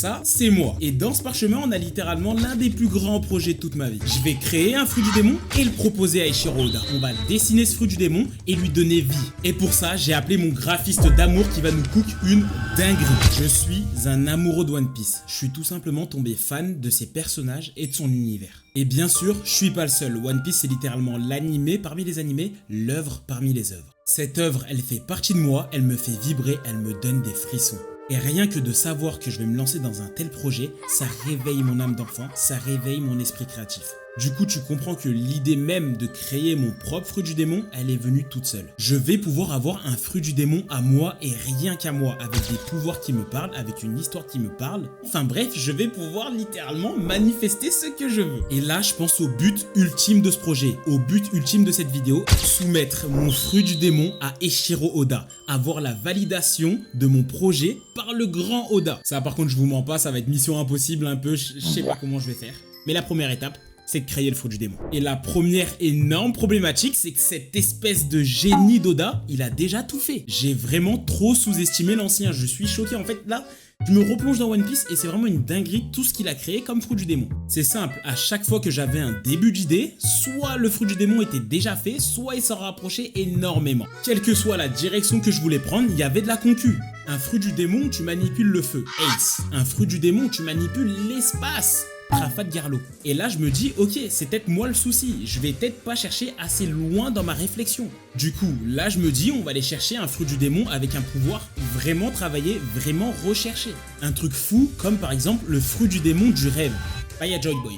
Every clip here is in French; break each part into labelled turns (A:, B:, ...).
A: ça, c'est moi. Et dans ce parchemin, on a littéralement l'un des plus grands projets de toute ma vie. Je vais créer un fruit du démon et le proposer à Eiichiro Oda. On va dessiner ce fruit du démon et lui donner vie. Et pour ça, j'ai appelé mon graphiste d'amour qui va nous cook une dinguerie. Je suis un amoureux de One Piece. Je suis tout simplement tombé fan de ses personnages et de son univers. Et bien sûr, je suis pas le seul. One Piece, c'est littéralement l'animé parmi les animés, l'œuvre parmi les œuvres. Cette œuvre, elle fait partie de moi, elle me fait vibrer, elle me donne des frissons. Et rien que de savoir que je vais me lancer dans un tel projet, ça réveille mon âme d'enfant, ça réveille mon esprit créatif. Du coup, tu comprends que l'idée même de créer mon propre fruit du démon, elle est venue toute seule. Je vais pouvoir avoir un fruit du démon à moi et rien qu'à moi, avec des pouvoirs qui me parlent, avec une histoire qui me parle. Enfin bref, je vais pouvoir littéralement manifester ce que je veux. Et là, je pense au but ultime de ce projet, au but ultime de cette vidéo, soumettre mon fruit du démon à Eiichiro Oda, avoir la validation de mon projet par le grand Oda. Ça par contre, je vous mens pas, ça va être mission impossible un peu, je sais pas comment je vais faire. Mais la première étape, c'est de créer le fruit du démon. Et la première énorme problématique, c'est que cette espèce de génie d'Oda, il a déjà tout fait. J'ai vraiment trop sous-estimé l'ancien, je suis choqué. En fait, là, je me replonge dans One Piece et c'est vraiment une dinguerie tout ce qu'il a créé comme fruit du démon. C'est simple, à chaque fois que j'avais un début d'idée, soit le fruit du démon était déjà fait, soit il s'en rapprochait énormément. Quelle que soit la direction que je voulais prendre, il y avait de la concu. Un fruit du démon où tu manipules le feu, Ace. Un fruit du démon où tu manipules l'espace, Rafat Garlo. Et là je me dis ok, c'est peut-être moi le souci, je vais peut-être pas chercher assez loin dans ma réflexion. Du coup là je me dis on va aller chercher un fruit du démon avec un pouvoir vraiment travaillé, vraiment recherché. Un truc fou comme par exemple le fruit du démon du rêve. Là il y a Joy Boy.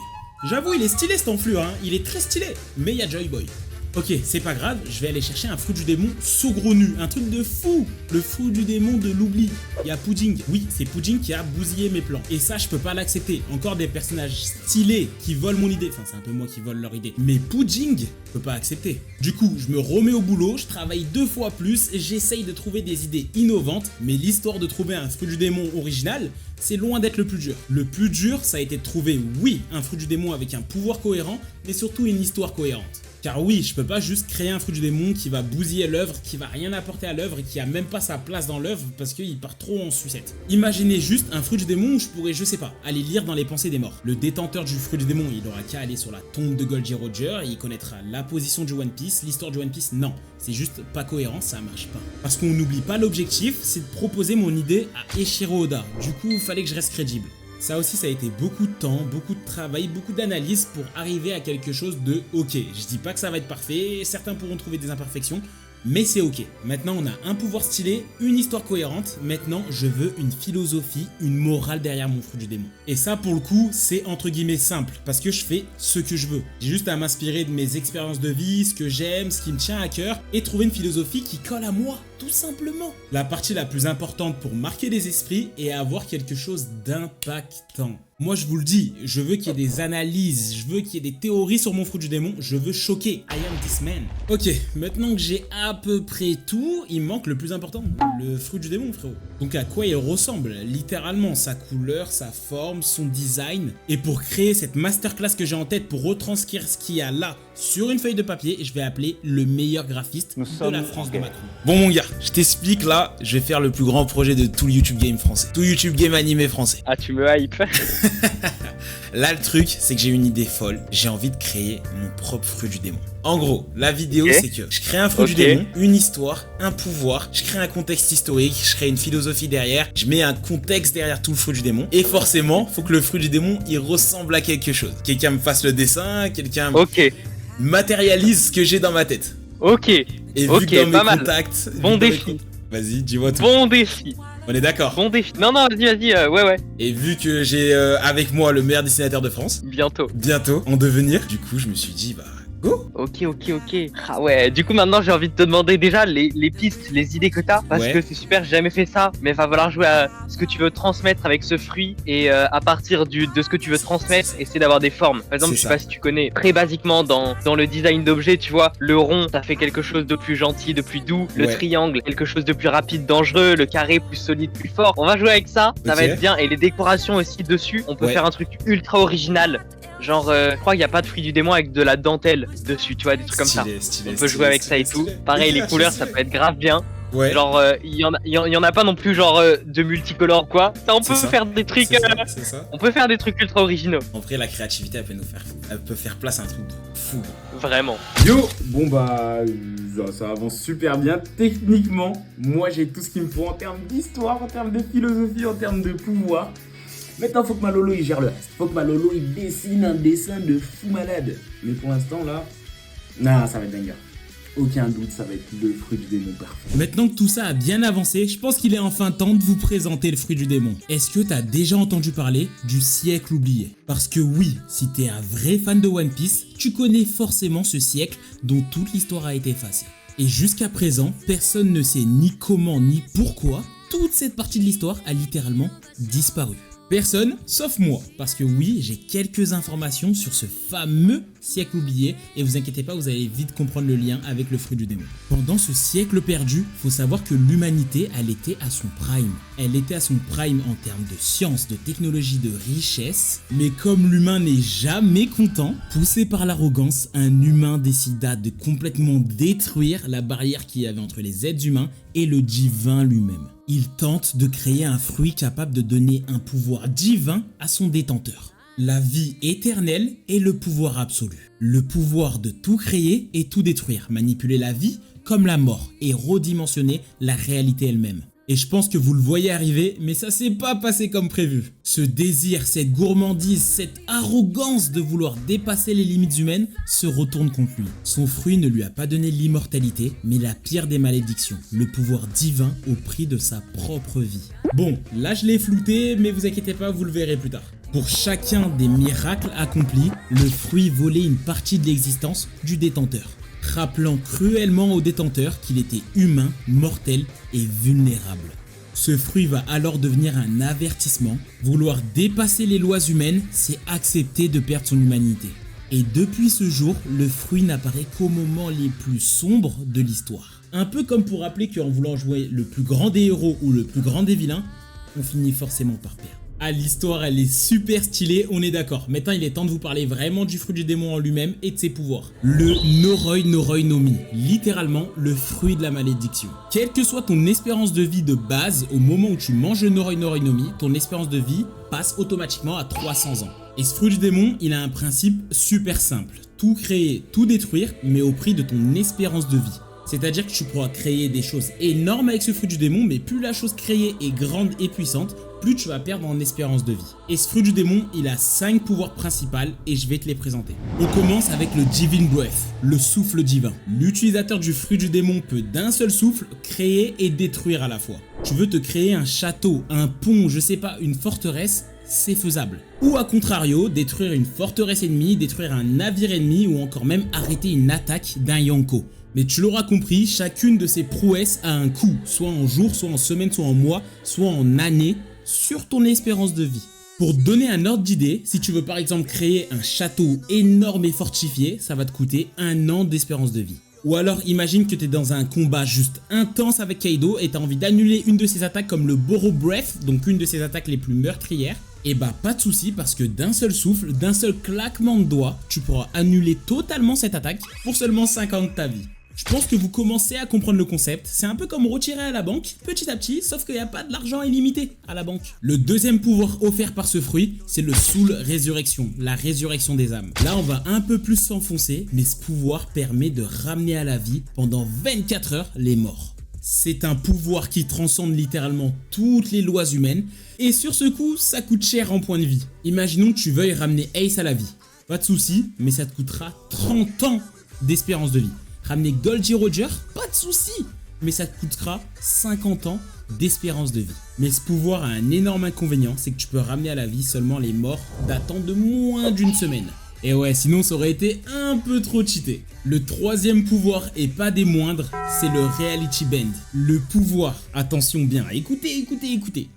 A: J'avoue il est stylé cet enflure, hein, il est très stylé, mais il y a Joy Boy. Ok, c'est pas grave, je vais aller chercher un fruit du démon saugrenu, un truc de fou. Le fruit du démon de l'oubli. Il y a Pudding, oui, c'est Pudding qui a bousillé mes plans. Et ça, je peux pas l'accepter. Encore des personnages stylés qui volent mon idée. Enfin, c'est un peu moi qui vole leur idée. Mais Pudding, je peux pas accepter. Du coup, je me remets au boulot, je travaille 2 fois plus, j'essaye de trouver des idées innovantes. Mais l'histoire de trouver un fruit du démon original, c'est loin d'être le plus dur. Le plus dur, ça a été de trouver, oui, un fruit du démon avec un pouvoir cohérent, mais surtout une histoire cohérente. Car oui, je peux pas juste créer un fruit du démon qui va bousiller l'œuvre, qui va rien apporter à l'œuvre et qui a même pas sa place dans l'œuvre parce qu'il part trop en sucette. Imaginez juste un fruit du démon où je pourrais, je sais pas, aller lire dans les pensées des morts. Le détenteur du fruit du démon, il aura qu'à aller sur la tombe de Goldie Roger et il connaîtra la position du One Piece, l'histoire du One Piece, non. C'est juste pas cohérent, ça marche pas. Parce qu'on n'oublie pas l'objectif, c'est de proposer mon idée à Eiichiro Oda. Du coup, il fallait que je reste crédible. Ça aussi, ça a été beaucoup de temps, beaucoup de travail, beaucoup d'analyse pour arriver à quelque chose de ok. Je dis pas que ça va être parfait, certains pourront trouver des imperfections, mais c'est ok. Maintenant, on a un pouvoir stylé, une histoire cohérente. Maintenant, je veux une philosophie, une morale derrière mon fruit du démon. Et ça, pour le coup, c'est entre guillemets simple, parce que je fais ce que je veux. J'ai juste à m'inspirer de mes expériences de vie, ce que j'aime, ce qui me tient à cœur, et trouver une philosophie qui colle à moi, tout simplement. La partie la plus importante pour marquer les esprits est avoir quelque chose d'impactant. Moi je vous le dis, je veux qu'il y ait des analyses, je veux qu'il y ait des théories sur mon fruit du démon, je veux choquer, I am this man. Ok, maintenant que j'ai à peu près tout, il me manque le plus important, le fruit du démon frérot. Donc à quoi il ressemble, littéralement, sa couleur, sa forme, son design. Et pour créer cette masterclass que j'ai en tête pour retranscrire ce qu'il y a là sur une feuille de papier, je vais appeler le meilleur graphiste de la France de Macron. Bon mon gars, je t'explique là, je vais faire le plus grand projet de tout le YouTube game français, tout YouTube game animé français.
B: Ah tu me hype.
A: Là le truc c'est que j'ai une idée folle, j'ai envie de créer mon propre fruit du démon. En gros, la vidéo c'est que je crée un fruit du démon, une histoire, un pouvoir, je crée un contexte historique, je crée une philosophie derrière, je mets un contexte derrière tout le fruit du démon, et forcément, faut que le fruit du démon il ressemble à quelque chose. Quelqu'un me fasse le dessin, quelqu'un matérialise ce que j'ai dans ma tête.
B: Ok.
A: Et vu que dans mes contacts...
B: Bon défi.
A: Vas-y, dis-moi tout.
B: Bon défi.
A: On est d'accord.
B: Bon défi. Non, vas-y, ouais.
A: Et vu que j'ai avec moi le meilleur dessinateur de France.
B: Bientôt,
A: en devenir. Du coup, je me suis dit, bah, go.
B: Ok. Ah ouais, du coup, maintenant, j'ai envie de te demander déjà les pistes, les idées que t'as. Parce que c'est super, j'ai jamais fait ça. Mais il va falloir jouer à ce que tu veux transmettre avec ce fruit. Et à partir de ce que tu veux transmettre, essayer d'avoir des formes. Par exemple, je sais pas si tu connais, très basiquement, dans le design d'objets, tu vois, le rond, ça fait quelque chose de plus gentil, de plus doux. Le triangle, quelque chose de plus rapide, dangereux. Le carré, plus solide, plus fort. On va jouer avec ça, ça va être bien. Et les décorations aussi dessus, on peut faire un truc ultra original. Genre, je crois qu'il n'y a pas de fruit du démon avec de la dentelle dessus, tu vois, des trucs comme ça. On peut jouer avec ça et tout. Pareil, les couleurs, ça peut être grave bien.
A: Ouais.
B: Genre, il y en a pas non plus genre de multicolores quoi. Ça, on peut faire des trucs.
A: C'est ça.
B: On peut faire des trucs ultra originaux.
A: En vrai, la créativité, elle peut faire place à un truc de fou.
B: Vraiment.
C: Yo, bon bah, ça avance super bien. Techniquement, moi j'ai tout ce qu'il me faut en termes d'histoire, en termes de philosophie, en termes de pouvoir. Maintenant, faut que ma Lolo il gère le reste. Faut que ma Lolo il dessine un dessin de fou malade. Mais pour l'instant là, non, ça va être dingue. Aucun doute, ça va être le fruit du démon parfait.
A: Maintenant que tout ça a bien avancé, je pense qu'il est enfin temps de vous présenter le fruit du démon. Est-ce que t'as déjà entendu parler du siècle oublié? Parce que oui, si t'es un vrai fan de One Piece, tu connais forcément ce siècle dont toute l'histoire a été effacée. Et jusqu'à présent, personne ne sait ni comment ni pourquoi toute cette partie de l'histoire a littéralement disparu. Personne, sauf moi, parce que oui, j'ai quelques informations sur ce fameux siècle oublié et vous inquiétez pas, vous allez vite comprendre le lien avec le fruit du démon. Pendant ce siècle perdu, faut savoir que l'humanité, elle était à son prime. Elle était à son prime en termes de science, de technologie, de richesse, mais comme l'humain n'est jamais content, poussé par l'arrogance, un humain décida de complètement détruire la barrière qu'il y avait entre les êtres humains et le divin lui-même. Il tente de créer un fruit capable de donner un pouvoir divin à son détenteur. La vie éternelle et le pouvoir absolu. Le pouvoir de tout créer et tout détruire, manipuler la vie comme la mort et redimensionner la réalité elle-même. Et je pense que vous le voyez arriver, mais ça s'est pas passé comme prévu. Ce désir, cette gourmandise, cette arrogance de vouloir dépasser les limites humaines se retourne contre lui. Son fruit ne lui a pas donné l'immortalité, mais la pire des malédictions, le pouvoir divin au prix de sa propre vie. Bon, là je l'ai flouté, mais vous inquiétez pas, vous le verrez plus tard. Pour chacun des miracles accomplis, le fruit volait une partie de l'existence du détenteur, rappelant cruellement au détenteur qu'il était humain, mortel et vulnérable. Ce fruit va alors devenir un avertissement. Vouloir dépasser les lois humaines, c'est accepter de perdre son humanité. Et depuis ce jour, le fruit n'apparaît qu'aux moments les plus sombres de l'histoire. Un peu comme pour rappeler qu'en voulant jouer le plus grand des héros ou le plus grand des vilains, on finit forcément par perdre. Ah, l'histoire elle est super stylée, on est d'accord. Maintenant il est temps de vous parler vraiment du fruit du démon en lui-même et de ses pouvoirs. Le Noroi Noroi no Mi, littéralement le fruit de la malédiction. Quelle que soit ton espérance de vie de base, au moment où tu manges le Noroi Noroi no Mi, ton espérance de vie passe automatiquement à 300 ans. Et ce fruit du démon, il a un principe super simple. Tout créer, tout détruire, mais au prix de ton espérance de vie. C'est-à-dire que tu pourras créer des choses énormes avec ce fruit du démon, mais plus la chose créée est grande et puissante, plus tu vas perdre en espérance de vie. Et ce fruit du démon, il a 5 pouvoirs principaux et je vais te les présenter. On commence avec le Divine Breath, le souffle divin. L'utilisateur du fruit du démon peut d'un seul souffle créer et détruire à la fois. Tu veux te créer un château, un pont, je sais pas, une forteresse, c'est faisable. Ou à contrario, détruire une forteresse ennemie, détruire un navire ennemi ou encore même arrêter une attaque d'un Yonko. Mais tu l'auras compris, chacune de ces prouesses a un coût, soit en jours, soit en semaines, soit en mois, soit en années, sur ton espérance de vie. Pour te donner un ordre d'idée, si tu veux par exemple créer un château énorme et fortifié, ça va te coûter 1 an d'espérance de vie. Ou alors imagine que tu es dans un combat juste intense avec Kaido et tu as envie d'annuler une de ses attaques comme le Borrow Breath, donc une de ses attaques les plus meurtrières. Et bah pas de souci parce que d'un seul souffle, d'un seul claquement de doigts, tu pourras annuler totalement cette attaque pour seulement 5 ans de ta vie. Je pense que vous commencez à comprendre le concept, c'est un peu comme retirer à la banque, petit à petit, sauf qu'il n'y a pas de l'argent illimité à la banque. Le deuxième pouvoir offert par ce fruit, c'est le Soul Résurrection, la résurrection des âmes. Là on va un peu plus s'enfoncer, mais ce pouvoir permet de ramener à la vie pendant 24 heures les morts. C'est un pouvoir qui transcende littéralement toutes les lois humaines, et sur ce coup, ça coûte cher en points de vie. Imaginons que tu veuilles ramener Ace à la vie. Pas de souci, mais ça te coûtera 30 ans d'espérance de vie. Ramener Goldie Roger, pas de souci, mais ça te coûtera 50 ans d'espérance de vie. Mais ce pouvoir a un énorme inconvénient, c'est que tu peux ramener à la vie seulement les morts datant de moins d'1 semaine. Et ouais, sinon ça aurait été un peu trop cheaté. Le troisième pouvoir, et pas des moindres, c'est le Reality Bend. Le pouvoir, attention bien, écoutez,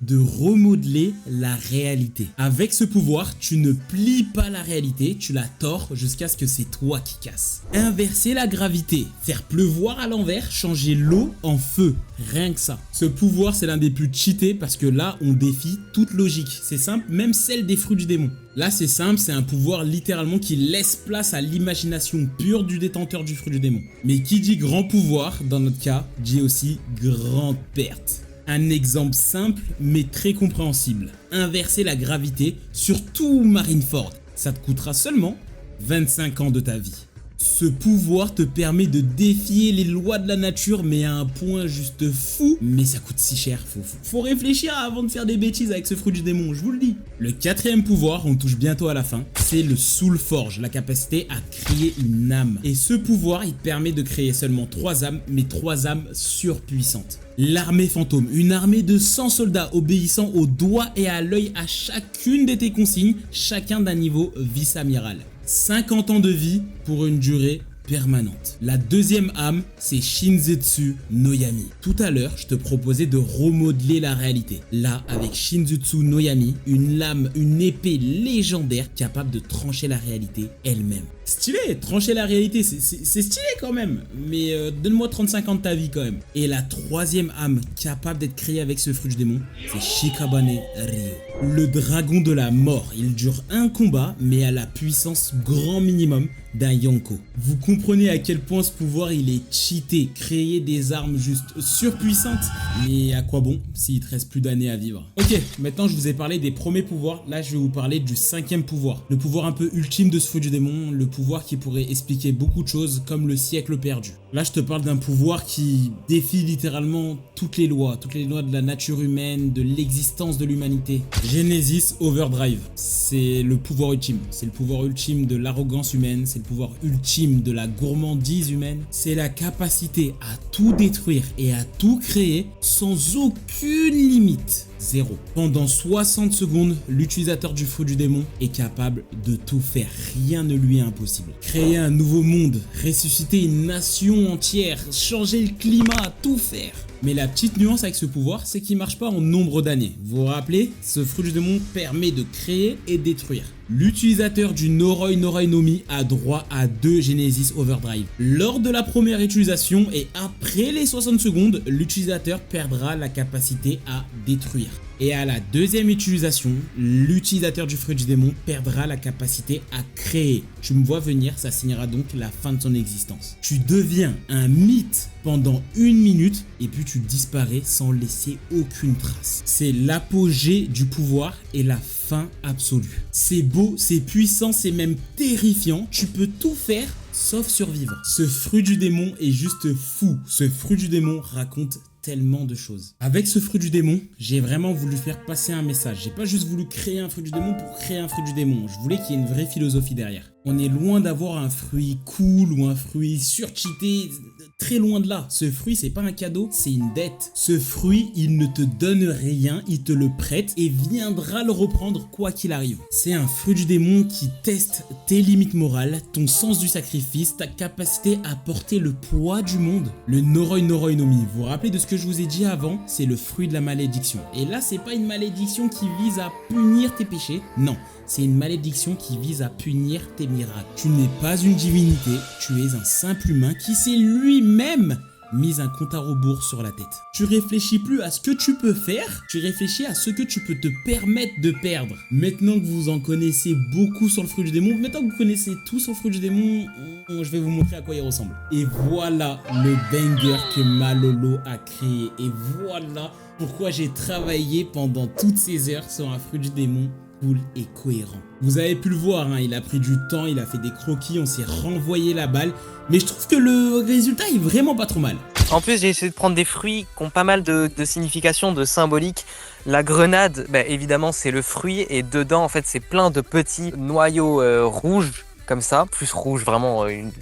A: de remodeler la réalité. Avec ce pouvoir, tu ne plies pas la réalité, tu la tords jusqu'à ce que c'est toi qui casses. Inverser la gravité, faire pleuvoir à l'envers, changer l'eau en feu, rien que ça. Ce pouvoir, c'est l'un des plus cheatés parce que là, on défie toute logique. C'est simple, même celle des fruits du démon. Là, c'est simple, c'est un pouvoir littéralement vraiment qui laisse place à l'imagination pure du détenteur du fruit du démon. Mais qui dit grand pouvoir, dans notre cas, dit aussi grande perte. Un exemple simple mais très compréhensible. Inverser la gravité sur tout Marineford. Ça te coûtera seulement 25 ans de ta vie. Ce pouvoir te permet de défier les lois de la nature, mais à un point juste fou. Mais ça coûte si cher, faut réfléchir avant de faire des bêtises avec ce fruit du démon, je vous le dis. Le quatrième pouvoir, on touche bientôt à la fin, c'est le Soul Forge, la capacité à créer une âme. Et ce pouvoir, il te permet de créer seulement 3 âmes, mais 3 âmes surpuissantes. L'armée fantôme, une armée de 100 soldats obéissant au doigt et à l'œil à chacune de tes consignes, chacun d'un niveau vice-amiral. 50 ans de vie pour une durée permanente. La deuxième âme, c'est Shinzetsu no Yami. Tout à l'heure, je te proposais de remodeler la réalité. Là, avec Shinzetsu no Yami, une lame, une épée légendaire capable de trancher la réalité elle-même. Stylé, trancher la réalité, c'est stylé quand même. Mais donne-moi 35 ans de ta vie quand même. Et la troisième âme capable d'être créée avec ce fruit du démon, c'est Shikabane Ryo. Le dragon de la mort. Il dure un combat, mais à la puissance grand minimum d'un Yonko. Vous comprenez à quel point ce pouvoir il est cheaté, créer des armes juste surpuissantes. Mais à quoi bon s'il te reste plus d'années à vivre? Ok, maintenant je vous ai parlé des premiers pouvoirs, là je vais vous parler du cinquième pouvoir. Le pouvoir un peu ultime de ce fruit du démon, le pouvoir qui pourrait expliquer beaucoup de choses comme le siècle perdu. Là je te parle d'un pouvoir qui défie littéralement toutes les lois de la nature humaine, de l'existence de l'humanité. Genesis Overdrive, c'est le pouvoir ultime, c'est le pouvoir ultime de l'arrogance humaine, c'est le pouvoir ultime de la gourmandise humaine, c'est la capacité à tout détruire et à tout créer sans aucune limite. Zéro. Pendant 60 secondes, l'utilisateur du fruit du démon est capable de tout faire. Rien ne lui est impossible. Créer un nouveau monde, ressusciter une nation entière, changer le climat, tout faire. Mais la petite nuance avec ce pouvoir, c'est qu'il marche pas en nombre d'années. Vous vous rappelez, ce fruit du démon permet de créer et détruire. L'utilisateur du Noroi no Mi a droit à 2 Genesis Overdrive. Lors de la première utilisation et après les 60 secondes, l'utilisateur perdra la capacité à détruire. Et à la deuxième utilisation, l'utilisateur du fruit du démon perdra la capacité à créer. Tu me vois venir, ça signera donc la fin de son existence. Tu deviens un mythe pendant 1 minute et puis tu disparais sans laisser aucune trace. C'est l'apogée du pouvoir et la fin absolue. C'est beau, c'est puissant, c'est même terrifiant. Tu peux tout faire sauf survivre. Ce fruit du démon est juste fou. Ce fruit du démon raconte tellement de choses. Avec ce fruit du démon, j'ai vraiment voulu faire passer un message. J'ai pas juste voulu créer un fruit du démon pour créer un fruit du démon. Je voulais qu'il y ait une vraie philosophie derrière. On est loin d'avoir un fruit cool ou un fruit surcheaté. Très loin de là. Ce fruit, c'est pas un cadeau, c'est une dette. Ce fruit, il ne te donne rien, il te le prête et viendra le reprendre quoi qu'il arrive. C'est un fruit du démon qui teste tes limites morales, ton sens du sacrifice, ta capacité à porter le poids du monde. Le Noroi no Mi, vous vous rappelez de ce que je vous ai dit avant? C'est le fruit de la malédiction. Et là, c'est pas une malédiction qui vise à punir tes péchés, non. C'est une malédiction qui vise à punir tes miracles. Tu n'es pas une divinité, tu es un simple humain qui s'est lui-même mis un compte à rebours sur la tête. Tu réfléchis plus à ce que tu peux faire, tu réfléchis à ce que tu peux te permettre de perdre. Maintenant que vous en connaissez beaucoup sur le fruit du démon, maintenant que vous connaissez tout sur le fruit du démon, je vais vous montrer à quoi il ressemble. Et voilà le banger que Malolo a créé. Et voilà pourquoi j'ai travaillé pendant toutes ces heures sur un fruit du démon cool et cohérent. Vous avez pu le voir, hein, il a pris du temps, il a fait des croquis, on s'est renvoyé la balle, mais je trouve que le résultat est vraiment pas trop mal.
B: En plus, j'ai essayé de prendre des fruits qui ont pas mal de signification, de symbolique. La grenade, bah, évidemment, c'est le fruit et dedans, en fait, c'est plein de petits noyaux rouges. Comme ça, plus rouge, vraiment une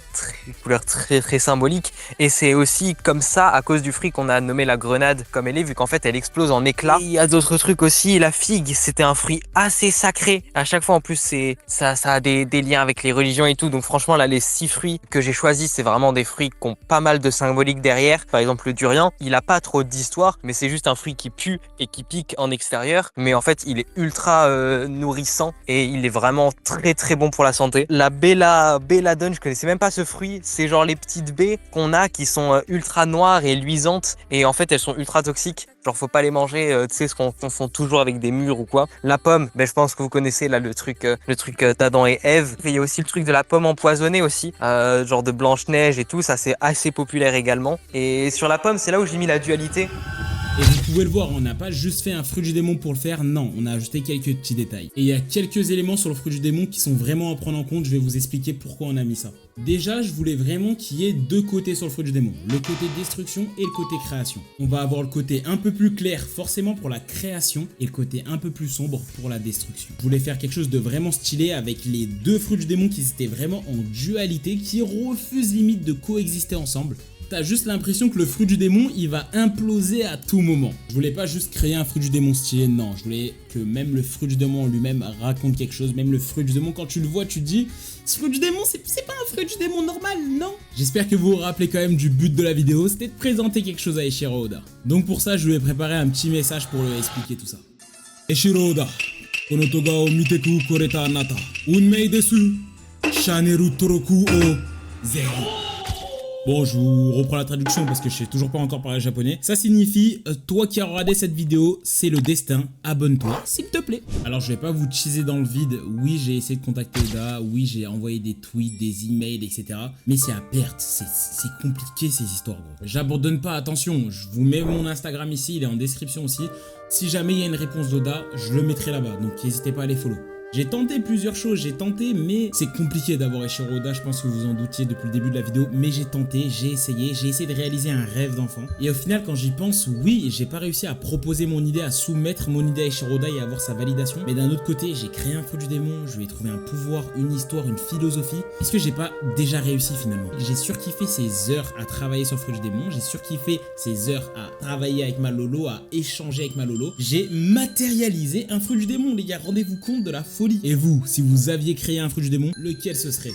B: couleur très symbolique. Et c'est aussi comme ça, à cause du fruit, qu'on a nommé la grenade comme elle est, vu qu'en fait elle explose en éclats. Et il y a d'autres trucs aussi, la figue, c'était un fruit assez sacré. À chaque fois en plus, ça a des liens avec les religions et tout. Donc franchement là, les 6 fruits que j'ai choisis, c'est vraiment des fruits qui ont pas mal de symbolique derrière. Par exemple le durian, il a pas trop d'histoire, mais c'est juste un fruit qui pue et qui pique en extérieur. Mais en fait, il est ultra nourrissant et il est vraiment très bon pour la santé. La
D: belladone, je connaissais même pas ce fruit. C'est genre les petites baies qu'on a qui sont ultra noires et luisantes. Et en fait, elles sont ultra toxiques. Genre, faut pas les manger, tu sais, ce qu'on confond toujours avec des mûres ou quoi. La pomme, je pense que vous connaissez là le truc d'Adam et Ève. Il y a aussi le truc de la pomme empoisonnée aussi, genre de Blanche-Neige et tout. Ça, c'est assez populaire également. Et sur la pomme, c'est là où j'ai mis la dualité.
A: Et vous pouvez le voir, on n'a pas juste fait un fruit du démon pour le faire, non, on a ajouté quelques petits détails. Et il y a quelques éléments sur le fruit du démon qui sont vraiment à prendre en compte, je vais vous expliquer pourquoi on a mis ça. Déjà, je voulais vraiment qu'il y ait deux côtés sur le fruit du démon, le côté destruction et le côté création. On va avoir le côté un peu plus clair forcément pour la création et le côté un peu plus sombre pour la destruction. Je voulais faire quelque chose de vraiment stylé avec les deux fruits du démon qui étaient vraiment en dualité, qui refusent limite de coexister ensemble. T'as juste l'impression que le fruit du démon, il va imploser à tout moment. Je voulais pas juste créer un fruit du démon stylé, non. Je voulais que même le fruit du démon en lui-même raconte quelque chose. Même le fruit du démon, quand tu le vois, tu te dis, ce fruit du démon, c'est pas un fruit du démon normal, non. J'espère que vous vous rappelez quand même du but de la vidéo, c'était de présenter quelque chose à Eiichiro Oda. Donc pour ça, je lui ai préparé un petit message pour lui expliquer tout ça. Eiichiro Oda, kono toga o miteku koreta anata, unmei desu, shaneru toroku o zero. Bon, je vous reprends la traduction parce que je sais toujours pas encore parler japonais. Ça signifie, toi qui as regardé cette vidéo, c'est le destin, abonne-toi, s'il te plaît. Alors, je vais pas vous teaser dans le vide. Oui, j'ai essayé de contacter Oda, oui, j'ai envoyé des tweets, des emails, etc. Mais c'est à perte, c'est compliqué ces histoires, gros. J'abandonne pas, attention, je vous mets mon Instagram ici, il est en description aussi. Si jamais il y a une réponse d'Oda, je le mettrai là-bas, donc n'hésitez pas à les follow. J'ai tenté plusieurs choses, mais c'est compliqué d'avoir Eiichiro Oda, je pense que vous en doutiez depuis le début de la vidéo, mais j'ai tenté, j'ai essayé de réaliser un rêve d'enfant. Et au final, quand j'y pense, oui, j'ai pas réussi à proposer mon idée, à soumettre mon idée à Eiichiro Oda et à avoir sa validation. Mais d'un autre côté, j'ai créé un fruit du démon, je lui ai trouvé un pouvoir, une histoire, une philosophie. Est-ce que j'ai pas déjà réussi finalement? J'ai surkiffé ces heures à travailler sur le fruit du démon, j'ai surkiffé ces heures à travailler avec ma Lolo, à échanger avec ma Lolo. J'ai matérialisé un fruit du démon, les gars, rendez-vous compte de la folie. Et vous, si vous aviez créé un fruit du démon, lequel ce serait?